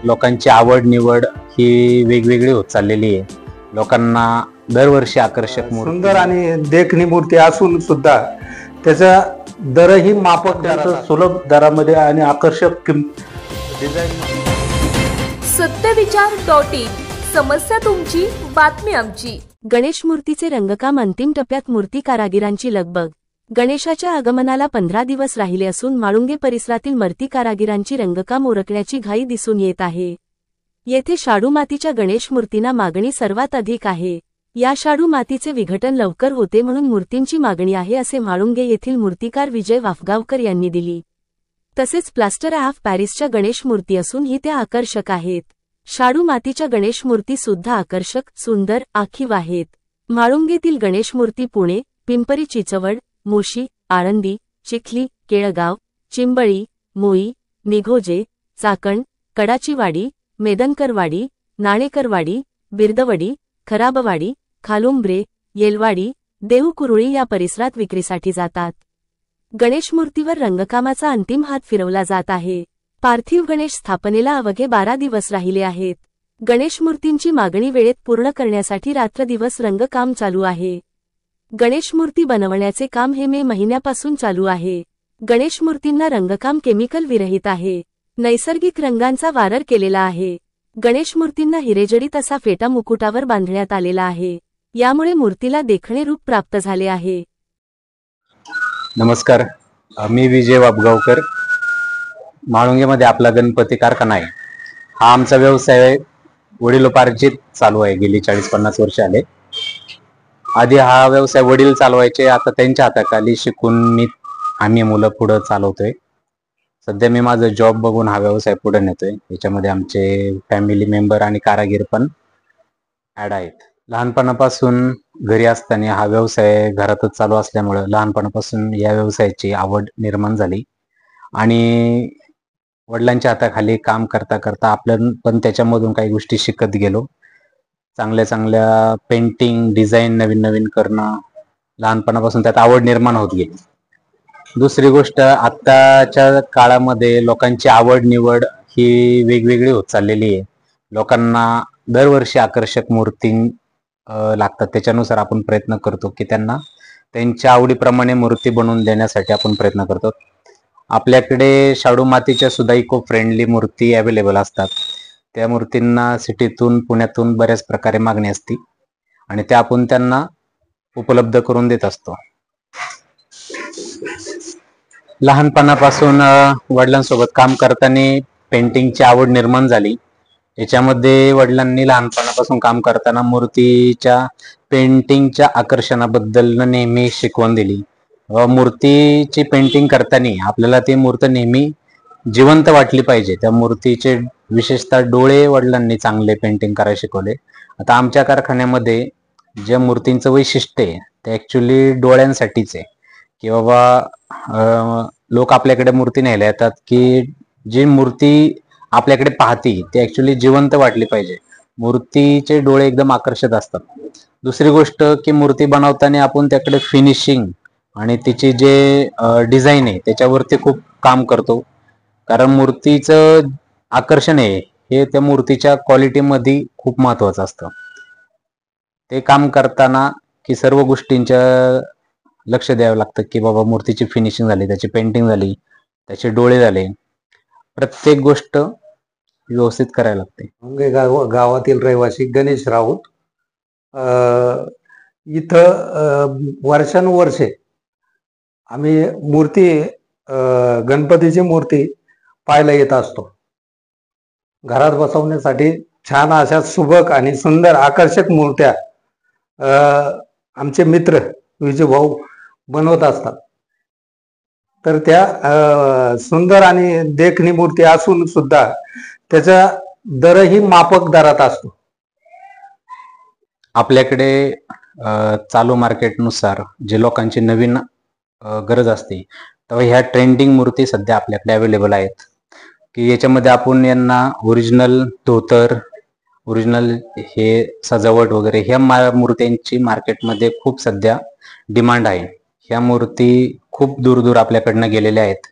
लोकांची आवड निवड ही वेगवेगळी होत चाललेली आहे. लोकांना दरवर्षी आकर्षक सुंदर आणि देखणी मूर्ती असून सुद्धा त्याचा दरही माफक सुलभ दरामध्ये आणि आकर्षक डिझाईन. सत्यविचार.in समस्या तुमची, बातमी आमची. गणेश मूर्तीचे रंगकाम अंतिम टप्प्यात. मूर्ती कारागिरांची लगबग. गणेशाच्या आगमनाला 15 दिवस राहिले असून म्हाळुंगे परिसरातील मूर्ती कारागिरांची रंगकाम उरकण्याची घाई दिसून येत आहे. येथे शाडू मातीच्या गणेश मूर्तींना मागणी सर्वात अधिक आहे. या शाडू मातीचे विघटन लवकर होते म्हणून मूर्तींची मागणी आहे असे म्हाळुंगे येथील मूर्तिकार विजय वाफगावकर यांनी दिली. तसेच प्लास्टर ऑफ पॅरिसच्या गणेश मूर्ती असूनही त्या आकर्षक आहेत. शाडू मातीच्या गणेश मूर्ती सुद्धा आकर्षक, सुंदर, आखीव आहेत. म्हाळुंगेतील गणेश मूर्ती पुणे, पिंपरी चिंचवड, मोशी, आळंदी, चिखली, केळगाव, चिंबळी, मोई, निघोजे, चाकण, कडाचीवाडी, मेदनकरवाडी, नाणेकरवाडी, बिर्दवडी, खराबवाडी, खालुंब्रे, येलवाडी, देहूकुरुळी या परिसरात विक्रीसाठी जातात. गणेश मूर्तीवर रंगकामाचा अंतिम हात फिरवला जात आहे. पार्थिव गणेश स्थापनेला अवघे 12 दिवस राहिले आहेत. गणेश मूर्तींची मागणी वेळेत पूर्ण करण्यासाठी रात्रदिवस रंगकाम चालू आहे. गणेश मूर्ती बनवण्याचे काम हे मे महिन्यापासून चालू आहे. गणेश मूर्तींना रंगकाम केमिकल विरहित आहे. नैसर्गिक रंगांचा वापर केलेला आहे. गणेश मूर्तींना हिरेजडित असा फेटा मुकुटावर बांधण्यात आलेला आहे. यामुळे मूर्तीला देखणे रूप प्राप्त झाले आहे. नमस्कार, मी विजय वाफगावकर. म्हाळुंगेमध्ये आपला गणपती कारखाना आहे. हा आमचा व्यवसाय वडिलोपार्जित चालू आहे. गेली 40-50 वर्ष आले. आधी हा व्यवसाय वडील चालवायचे, आता त्यांच्या हाताखाली शिकून आम्ही मुलं पुढे चालवतोय. सध्या मी माझं जॉब बघून हा व्यवसाय पुढे नेतोय. याच्यामध्ये आमचे फॅमिली मेंबर आणि कारागीर पण ऍड आहेत. लहानपणापासून घरी असताना हा व्यवसाय घरातच चालू असल्यामुळे लहानपणापासून या व्यवसायाची आवड निर्माण झाली आणि वडिलांच्या हाताखाली काम करता करता आपल्याला पण त्याच्यामधून काही गोष्टी शिकत गेलो. चांगल्या चांगल्या पेंटिंग, डिझाईन नवीन नवीन करणं, लहानपणापासून त्यात आवड निर्माण होत गेली. दुसरी गोष्ट, आत्ताच्या काळामध्ये लोकांची आवड निवड ही वेगवेगळी होत चाललेली आहे. लोकांना दरवर्षी आकर्षक मूर्ती लागतात. त्याच्यानुसार आपण प्रयत्न करतो की त्यांना त्यांच्या आवडीप्रमाणे मूर्ती बनवून देण्यासाठी आपण प्रयत्न करतो. आपल्याकडे शाडू मातीच्या सुद्धा इको फ्रेंडली मूर्ती अवेलेबल असतात. त्या मूर्तींना सिटीतून, पुण्यातून बऱ्याच प्रकारे मागणी असते आणि त्या आपण त्यांना उपलब्ध करून देत असतो. लहानपणापासून वडिलांसोबत काम करताना पेंटिंगची आवड निर्माण झाली. याच्यामध्ये वडिलांनी लहानपणापासून काम करताना मूर्तीच्या पेंटिंगच्या आकर्षणाबद्दल नेहमी शिकवण दिली. मूर्तीची पेंटिंग करताना आपल्याला ती मूर्ती नेहमी जिवंत वाटली पाहिजे. त्या मूर्तीचे विशेषतः डोळे वडिलांनी चांगले पेंटिंग करायला शिकवले. आता आमच्या कारखान्यामध्ये ज्या मूर्तींचं वैशिष्ट्य आहे ते ऍक्च्युली डोळ्यांसाठीच आहे, की बाबा लोक आपल्याकडे मूर्ती न्यायला येतात की जी मूर्ती आपल्याकडे पाहती ते ऍक्च्युली जिवंत वाटली पाहिजे. मूर्तीचे डोळे एकदम आकर्षक असतात. दुसरी गोष्ट की मूर्ती बनवताना आपण त्याकडे फिनिशिंग आणि तिची जे डिझाईन आहे त्याच्यावरती खूप काम करतो. कारण मूर्तीचं आकर्षण आहे हे त्या मूर्तीच्या क्वालिटीमध्ये खूप महत्वाचं असतं. ते काम करताना की सर्व गोष्टींच्या लक्ष द्यावं लागतं की बाबा मूर्तीची फिनिशिंग झाली, त्याची पेंटिंग झाली, त्याचे डोळे झाले, प्रत्येक गोष्ट व्यवस्थित करायला लागते. गावातील रहिवासी गणेश राऊत. इथं वर्षानुवर्षे आम्ही मूर्ती, गणपतीची मूर्ती पाहायला येत असतो. घरात बसवण्यासाठी छान अशा सुबक आणि सुंदर आकर्षक मूर्त्या आमचे मित्र विजय भाऊ बनवत असतात. तर त्या सुंदर आणि देखणी मूर्ती असून सुद्धा त्याचा दरही माफक दरात असतो. आपल्याकडे चालू मार्केटनुसार जे लोकांची नवीन गरज असते तेव्हा ह्या ट्रेंडिंग मूर्ती सध्या आपल्याकडे अवेलेबल आहेत, की याच्यामध्ये आपण यांना ओरिजिनल धोतर, ओरिजिनल हे सजावट वगैरे ह्या मूर्त्यांची मार्केटमध्ये खूप सध्या डिमांड आहे. ह्या मूर्ती खूप दूर दूर आपल्याकडनं गेलेल्या आहेत.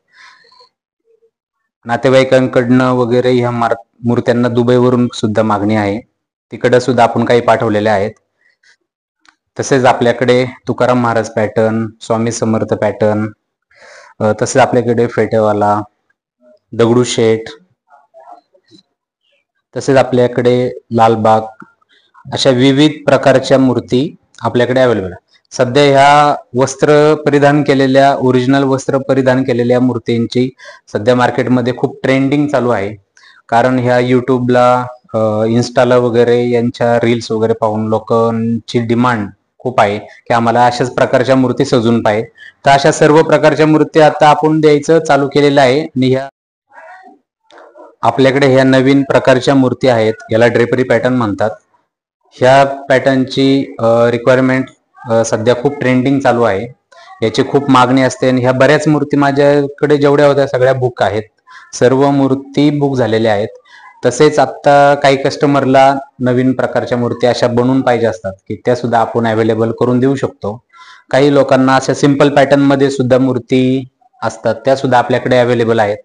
नातेवाईकांकडनं वगैरे ह्या मूर्त्यांना दुबईवरून सुद्धा मागणी आहे, तिकडं सुद्धा आपण काही पाठवलेल्या आहेत. तसेच आपल्याकडे तुकाराम महाराज पॅटर्न, स्वामी समर्थ पॅटर्न, तसेच आपल्याकडे फेटेवाला, दगडूशेठ, तसेच आपल्याकडे लालबाग, अशा विविध प्रकारच्या मूर्ती आपल्याकडे अवेलेबल आहे. सध्या ह्या वस्त्र परिधान केलेल्या, ओरिजिनल वस्त्र परिधान केलेल्या मूर्तींची सध्या मार्केटमध्ये खूप ट्रेंडिंग चालू आहे. कारण ह्या युट्यूबला, इन्स्टाला वगैरे यांच्या रील्स वगैरे पाहून लोकांची डिमांड खूप आहे की आम्हाला अशाच प्रकारच्या मूर्ती सजून पाहिजे. तर अशा सर्व प्रकारच्या मूर्ती आता आपण द्यायचं चालू केलेलं आहे. आणि ह्या आपल्याकडे ह्या नवीन प्रकारच्या मूर्ती आहेत, याला ड्रेपरी पॅटर्न म्हणतात. ह्या पॅटर्नची रिक्वायरमेंट सध्या खूप ट्रेंडिंग चालू आहे, याची खूप मागणी असते. आणि ह्या बऱ्याच मूर्ती माझ्याकडे जेवढ्या होत्या सगळ्या बुक आहेत, सर्व मूर्ती बुक झालेल्या आहेत. तसेच आता काही कस्टमरला नवीन प्रकारच्या मूर्ती अशा बनवून पाहिजे असतात की त्या सुद्धा आपण अवेलेबल करून देऊ शकतो. काही लोकांना अशा सिंपल पॅटर्न मध्ये सुद्धा मूर्ती असतात, त्या सुद्धा आपल्याकडे अवेलेबल आहेत.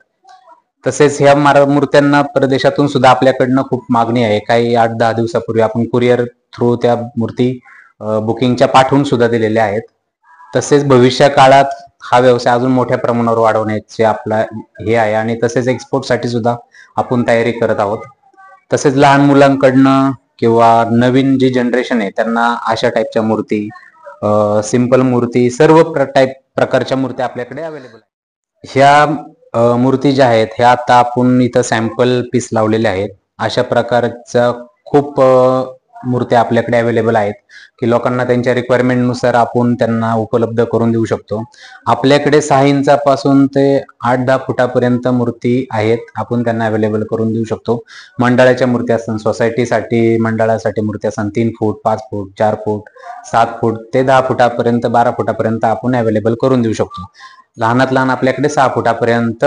तसेच ह्या मूर्त्यांना परदेशातून सुद्धा आपल्याकडनं खूप मागणी आहे. काही 8-10 दिवसापूर्वी आपण कुरिअर थ्रू त्या मूर्ती बुकिंगच्या पाठवून सुद्धा दिलेल्या आहेत. तसेच भविष्य काळात हा व्यवसाय अजून मोठ्या प्रमाणावर वाढवण्याचे आपला हे आहे. आणि तसेच एक्सपोर्टसाठी सुद्धा आपण तयारी करत आहोत. तसेच लहान मुलांकडनं किंवा नवीन जी जनरेशन आहे त्यांना अशा टाईपच्या मूर्ती, सिंपल मूर्ती, सर्व प्रकारच्या मूर्ती आपल्याकडे अवेलेबल आहेत. ह्या मूर्ती ज्या आहेत ह्या आता आपण इथं सॅम्पल पीस लावलेले आहेत. अशा प्रकारच्या खूप मूर्त्या आपल्याकडे अवेलेबल आहेत की लोकांना त्यांच्या रिक्वायरमेंट नुसार आपण त्यांना उपलब्ध करून देऊ शकतो. आपल्याकडे 6 इंचापासून ते 8-10 फुटापर्यंत मूर्ती आहेत, आपण त्यांना अवेलेबल करून देऊ शकतो. मंडळाच्या मूर्ती असतात, सोसायटीसाठी मंडळासाठी मूर्ती असतात 3 फूट, 5 फूट, 4 फूट, 7 फूट ते 10 फुटापर्यंत, 12 फुटापर्यंत आपण अवेलेबल करून देऊ शकतो. लहानात लहान आपल्याकडे 6 फुटापर्यंत,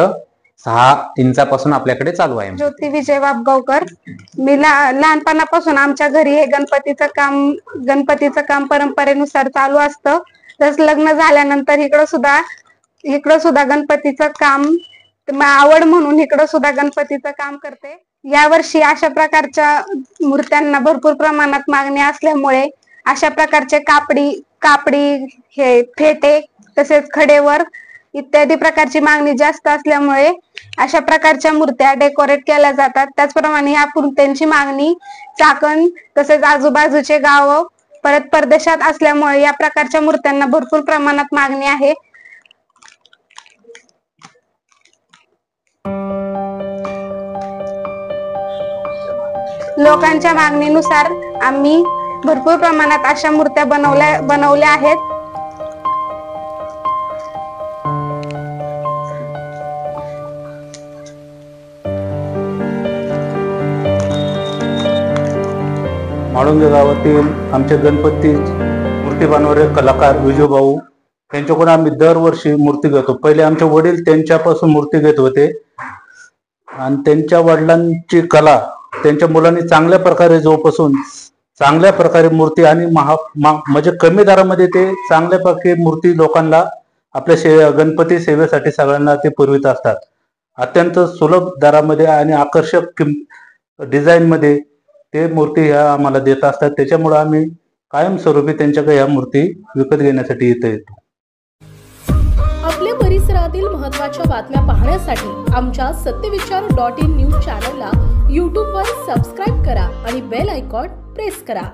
6 इंचापासून आपल्याकडे चालू आहे. ज्योती विजय वापगावकर. मी लहानपणापासून आमच्या घरी हे गणपतीचं काम परंपरेनुसार चालू असतं. तसं लग्न झाल्यानंतर इकडं सुद्धा गणपतीचं काम आवड म्हणून इकडं सुद्धा गणपतीचं काम करते. यावर्षी अशा प्रकारच्या मूर्त्यांना भरपूर प्रमाणात मागणी असल्यामुळे अशा प्रकारचे कापडी हे फेटे, तसेच खडेवर इत्यादी प्रकारची मागणी जास्त असल्यामुळे अशा प्रकारच्या मूर्त्या डेकोरेट केल्या जातात. त्याचप्रमाणे या मूर्त्यांची मागणी चाकण, तसेच आजूबाजूचे गाव, परत परदेशात असल्यामुळे या प्रकारच्या मूर्त्यांना भरपूर प्रमाणात मागणी आहे. लोकांच्या मागणीनुसार आम्ही भरपूर प्रमाणात अशा मूर्त्या बनवल्या आहेत. म्हाळुंगे गावातील आमचे गणपती मूर्ती बनवणारे कलाकार विजूभाऊ त्यांच्याकडून आम्ही दरवर्षी मूर्ती घेतो. पहिले आमचे वडील त्यांच्यापासून मूर्ती घेत होते आणि त्यांच्या वडिलांची कला त्यांच्या मुलांनी चांगल्या प्रकारे जोपासून चांगल्या प्रकारे मूर्ती आणि म्हणजे कमी दरामध्ये ते चांगल्या प्रकारे मूर्ती लोकांना आपल्या गणपती सेवेसाठी सगळ्यांना ते पुरवित असतात. अत्यंत सुलभ दरामध्ये आणि आकर्षक डिझाईन मध्ये ते मूर्ती ह्या आम्हाला देत असतात. त्याच्यामुळे आम्ही कायमस्वरूपी त्यांच्याकडे ह्या मूर्ती विकत घेण्यासाठी इथे येतो. आपल्या परिसरातील महत्त्वाच्या बातम्या पाहण्यासाठी आमच्या सत्यविचार.in न्यूज चॅनलला यूट्यूबवर सबस्क्राईब करा आणि बेल आयकॉन प्रेस करा.